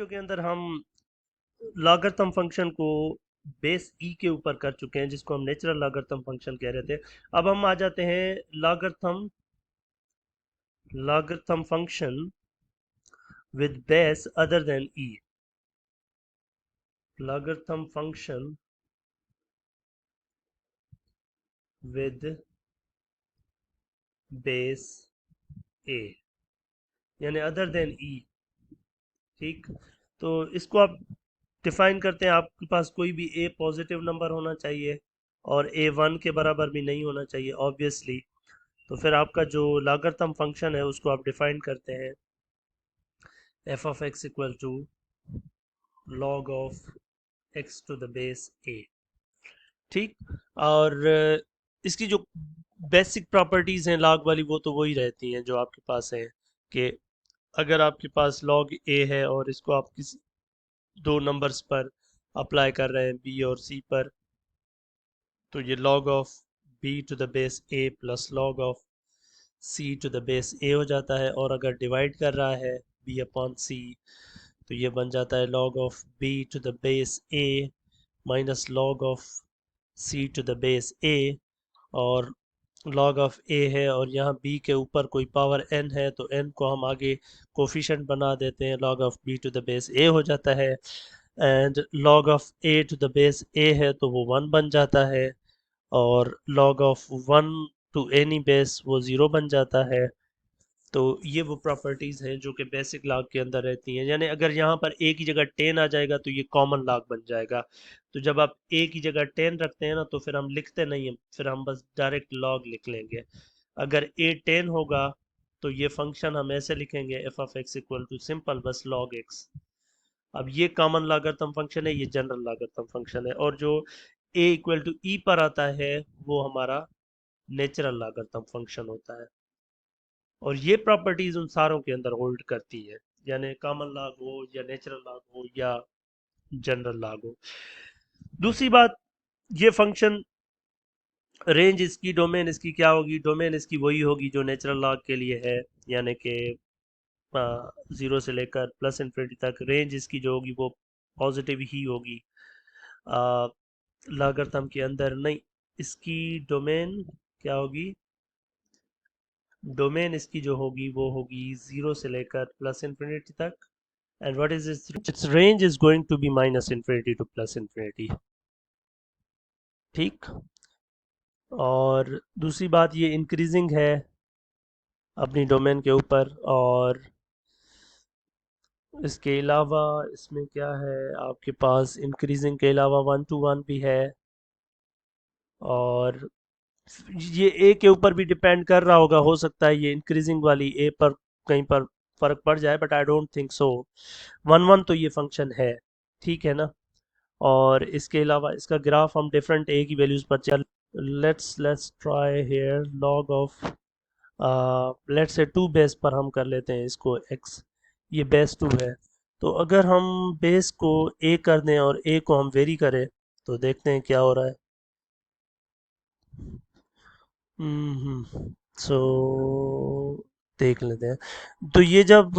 Video के अंदर हम लॉगरिथम फंक्शन को बेस ई के ऊपर कर चुके हैं, जिसको हम नेचुरल लॉगरिथम फंक्शन कह रहे थे। अब हम आ जाते हैं logarithm logarithm function with base other than e. Logarithm function with base a, यानी अदर देन ई। ठीक, तो इसको आप डिफाइन करते हैं। आपके पास कोई भी ए पॉजिटिव नंबर होना चाहिए और ए 1 के बराबर भी नहीं होना चाहिए ऑब्वियसली। तो फिर आपका जो लॉगरिथम फंक्शन है उसको आप डिफाइन करते हैं f of x equal to log of x to the base a. ठीक, और इसकी जो बेसिक प्रॉपर्टीज हैं लॉग वाली, वो तो वही रहती हैं जो आपके पास है कि अगर आपके पास लॉग ए है और इसको आप किसी दो नंबर्स पर अप्लाई कर रहे हैं, बी और सी पर, तो ये log of b to the base a plus log of c to the base a हो जाता है। और अगर डिवाइड कर रहा है b अपॉन c, तो ये बन जाता है log of b to the base a minus log of c to the base a। और log ऑफ a है और यहाँ b के ऊपर कोई पावर n है, तो n को हम आगे कोफिशिएंट बना देते हैं, log of b to the base a हो जाता है। And log of a to the base a है तो वो 1 बन जाता है, और log of 1 to any base वो 0 बन जाता है। तो ये वो प्रॉपर्टीज हैं जो कि बेसिक लॉग के अंदर रहती हैं। यानी अगर यहाँ पर a की जगह 10 आ जाएगा तो ये कॉमन लॉग बन जाएगा। तो जब आप a की जगह 10 रखते हैं ना, तो फिर हम लिखते नहीं हैं, फिर हम बस डायरेक्ट लॉग लिख लेंगे। अगर a 10 होगा तो ये फंक्शन हम ऐसे लिखेंगे f of x equal to simple बस लॉग एक्स। अब ये कॉमन लॉगरिथम फंक्शन है, ये जनरल लॉगरिथम फंक्शन है, और जो a इक्वल टू ई पर आता है वो हमारा नेचुरल लॉगरिथम फंक्शन होता है। और ये प्रॉपर्टीज उन सारों के अंदर होल्ड करती है, यानी कॉमन लॉग हो या नेचुरल लॉग हो या जनरल लॉग हो। दूसरी बात, ये फंक्शन रेंज इसकी, डोमेन इसकी क्या होगी? डोमेन इसकी वही होगी जो नेचुरल लॉग के लिए है, यानी कि 0 से लेकर प्लस इन्फिनिटी तक। रेंज इसकी जो होगी वो पॉजिटिव ही होगी लॉगरिथम के अंदर। नहीं, इसकी डोमेन क्या होगी? डोमेन इसकी जो होगी वो होगी 0 से लेकर प्लस इन्फिनिटी तक। And what is its range is going to be minus infinity to plus infinity. ठीक, और दूसरी बात, ये इंक्रीजिंग है अपनी डोमेन के ऊपर। और इसके अलावा इसमें क्या है, आपके पास इंक्रीजिंग के अलावा 1 to 1 भी है। और ये ए के ऊपर भी डिपेंड कर रहा होगा, हो सकता है ये इंक्रीजिंग वाली ए पर कहीं पर फर्क पड़ जाए, but I don't think so. 1 1 तो ये फंक्शन है, ठीक है ना। और इसके अलावा इसका ग्राफ हम डिफरेंट ए की वैल्यूज पर चल, let's try here log of let's से 2 बेस पर हम कर लेते हैं इसको x। ये बेस 2 है, तो अगर हम बेस को a कर दें और a को हम वेरी करें तो देखते हैं क्या हो रहा है। सो देख लेते हैं। तो ये जब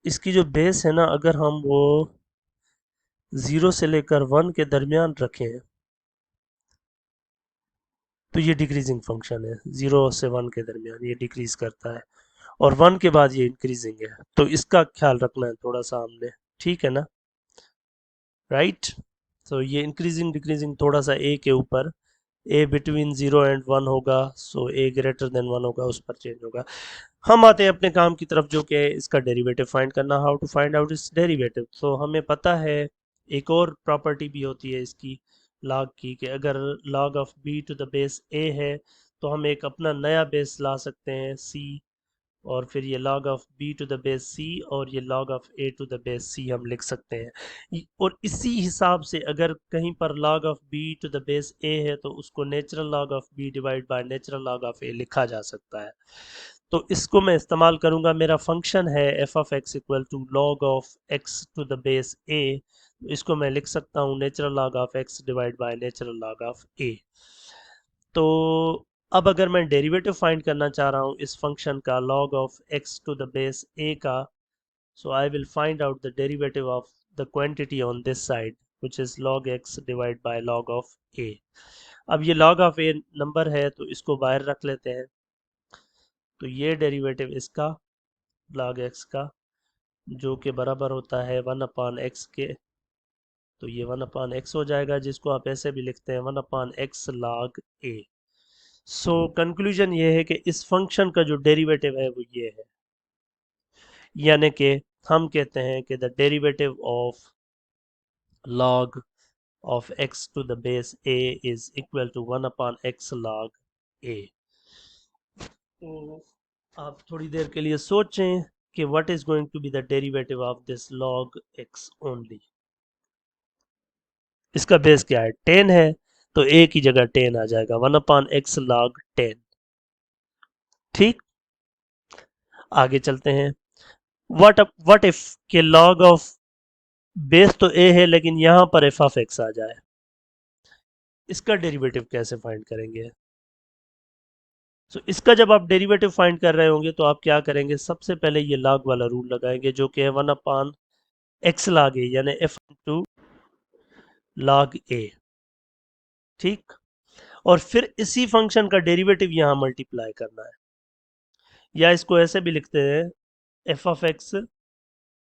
इसकी जो बेस है ना, अगर हम वो 0 से लेकर 1 के दरमियान रखें तो ये डिक्रीजिंग फंक्शन है। 0 से 1 के दरमियान ये डिक्रीज करता है, और 1 के बाद ये इंक्रीजिंग है। तो इसका ख्याल रखना है थोड़ा सा हमने, ठीक है ना, राइट। तो ये इंक्रीजिंग डिक्रीजिंग थोड़ा सा ए के ऊपर, ए बिटवीन 0 and 1 होगा, सो ए ग्रेटर देन 1 होगा, उस पर चेंज होगा। हम आते हैं अपने काम की तरफ, जो कि है इसका डेरिवेटिव फाइंड करना। हाउ टू फाइंड आउट इस डेरिवेटिव? तो हमें पता है एक और प्रॉपर्टी भी होती है इसकी लॉग की, कि अगर log of b to the base a है तो हम एक अपना नया बेस ला सकते हैं c, और फिर ये log of b to the base c और ये log of a to the base c हम लिख सकते हैं। और इसी हिसाब से अगर कहीं पर log of b to the base a है तो उसको natural log of b divide by natural log of a लिखा जा सकता है। तो इसको मैं इस्तेमाल करूंगा। मेरा फंक्शन है f of x equal to log of x to the base a, तो इसको मैं लिख सकता हूँ natural log of x divide by natural log of a. तो अब अगर मैं डेरिवेटिव फाइंड करना चाह रहा हूँ इस फंक्शन का log of x to the base a का, So I will find out the derivative of the quantity on this side, which is log x divided by log of a. अब ये log of a number है तो इसको बाहर रख लेते हैं, तो ये डेरिवेटिव इसका log x का जो कि बराबर होता है 1/x के, तो ये 1/x हो जाएगा, जिसको आप ऐसे भी लिखते हैं 1/x log a. So conclusion ये है कि इस फंक्शन का जो डेरिवेटिव है वो ये है, यानी कि हम कहते हैं कि the derivative of log of x to the base a is equal to 1/x log a. तो आप थोड़ी देर के लिए सोचें कि what is going to be the derivative of this log x only. इसका बेस क्या है, 10 है, तो a की जगह 10 आ जाएगा, 1/x log 10. ठीक, आगे चलते हैं. what if के log of बेस तो a है लेकिन यहां पर f of x आ जाए, इसका डेरिवेटिव कैसे फाइंड करेंगे? सो इसका जब आप डेरिवेटिव फाइंड कर रहे होंगे तो आप क्या करेंगे, सबसे पहले ये log वाला रूल लगाएंगे जो कि है 1/x log a, यानी f टू log a. ठीक, और फिर इसी फंक्शन का डेरिवेटिव यहां मल्टीप्लाई करना है, या इसको ऐसे भी लिखते हैं f of x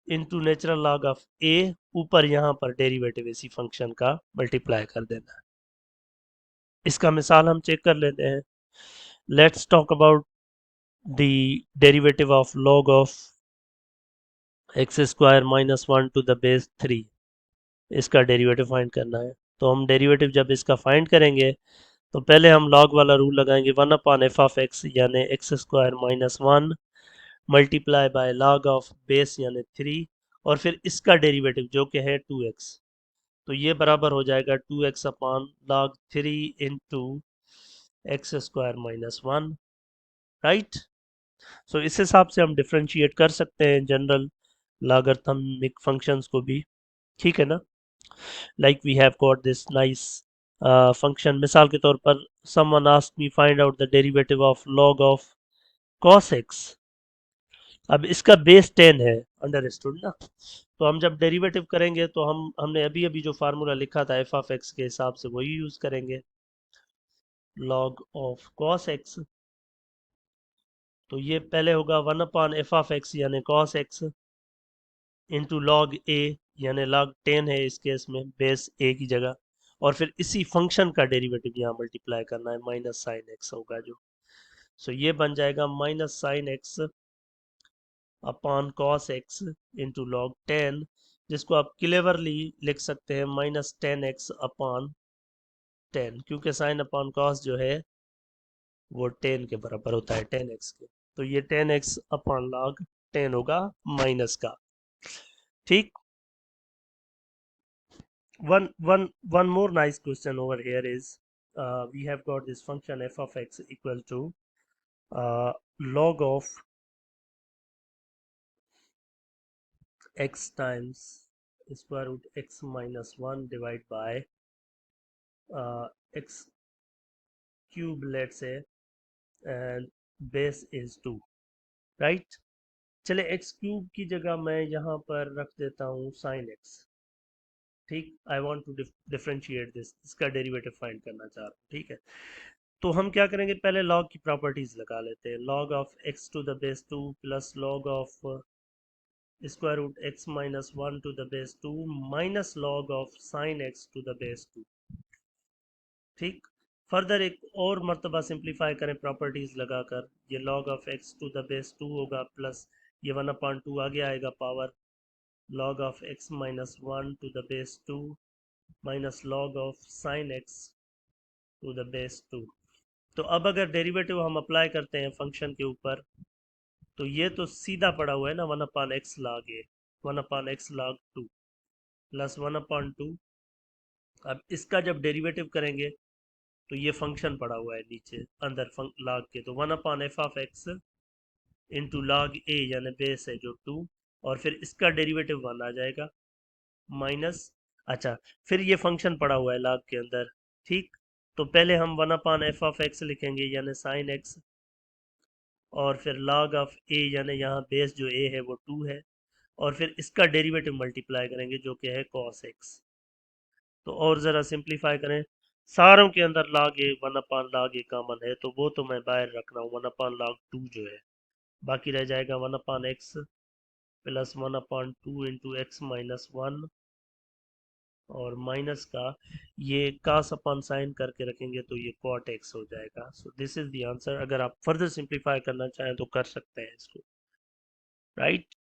into natural log of a, ऊपर यहां पर डेरिवेटिव इसी फंक्शन का मल्टीप्लाई कर देना है. इसका मिसाल हम चेक कर लेते हैं. Let's talk about the derivative of log of x square minus 1 to the base 3. इसका डेरिवेटिव फाइंड करना है, तो हम डेरिवेटिव जब इसका फाइंड करेंगे तो पहले हम log वाला रूल लगाएंगे 1/f ऑफ एक्स यानी x square minus 1 multiply by log of base यानी 3, और फिर इसका डेरिवेटिव जो कि है 2x, तो ये बराबर हो जाएगा 2x upon log 3 into x square minus 1. Right, so इस हिसाब से हम डिफ्रेंशिएट कर सकते हैं जनरल लॉगरिथमिक फंक्शंस को भी. ठीक है ना, like we have got this nice function. मिसाल के तौर पर someone ask me find out the derivative of log of cos x. अब इसका बेस 10 है, अंडरस्टूड ना, तो हम जब डेरिवेटिव करेंगे तो हमने अभी अभी जो फार्मूला लिखा था f ऑफ x के हिसाब से वही यूज करेंगे, log ऑफ cos x. तो ये पहले होगा 1/f ऑफ x यानी cos x into log a यानी log 10 है इस केस में, बेस a की जगह, और फिर इसी फंक्शन का डेरिवेटिव यहाँ मल्टीप्लाई करना है, माइनस साइन एक्स होगा जो. सो ये बन जाएगा minus sine x upon cos x into log 10, जिसको आप क्लेवरली लिख सकते हैं माइनस 10x अपॉन 10, क्योंकि साइन अपॉन कॉस जो है वो 10 के बराबर होता है 10x के, तो ये 10x अपॉन लॉग 10 होगा माइनस का. ठीक, one more nice question over here is we have got this function f of x equal to log of x times square root x minus 1 divided by x cube, let's say, and base is 2. right, चले x cube की जगह मैं यहाँ पर रख देता हूँ sin x. ठीक, I want to differentiate this, इसका डेरिवेटिव फाइंड करना चाह रहा हूँ. ठीक है, तो हम क्या करेंगे, पहले log की प्रॉपर्टीज लगा लेते हैं. log of x to the base 2 plus log of square root x minus 1 to the base 2 minus log of sin x to the base 2. ठीक, फर्दर एक और मर्तबा सिंप्लीफाई करें प्रॉपर्टीज लगाकर, ये log of x to the base 2 होगा plus ये 1/2 आगे आएगा power log of x minus 1 to the base 2 minus log of sin x to the base 2. तो अब अगर डेरिवेटिव हम अप्लाई करते हैं फंक्शन के ऊपर, तो ये तो सीधा पड़ा हुआ है ना 1/x log a, 1/x log 2 plus 1/2. अब इसका जब डेरिवेटिव करेंगे तो ये फंक्शन पड़ा हुआ है नीचे अंदर log के, तो 1/f of x into log a यानी बेस है जो 2, और फिर इसका डेरिवेटिव 1 आ जाएगा माइनस. अच्छा, फिर ये फंक्शन पड़ा हुआ है log के अंदर. ठीक, तो पहले हम 1/f ऑफ x लिखेंगे यानी साइन x, और फिर log ऑफ a यानी यहाँ बेस जो a है वो 2 है, और फिर इसका डेरिवेटिव मल्टीप्लाई करेंगे जो कि है cos x। तो और ज़रा सिंप्लीफाई करें, सारों के अंदर log a 1/log a common है, तो वो तो मैं बाहर रख रहा हूँ, 1/log 2 जो है, बाकी रह जाएगा 1/x plus 1/2 into x minus 1, और माइनस का ये कास अपन साइन करके रखेंगे तो ये कॉट एक्स हो जाएगा। So this is the answer. अगर आप फर्दर सिंप्लीफाई करना चाहें तो कर सकते हैं इसको, राइट।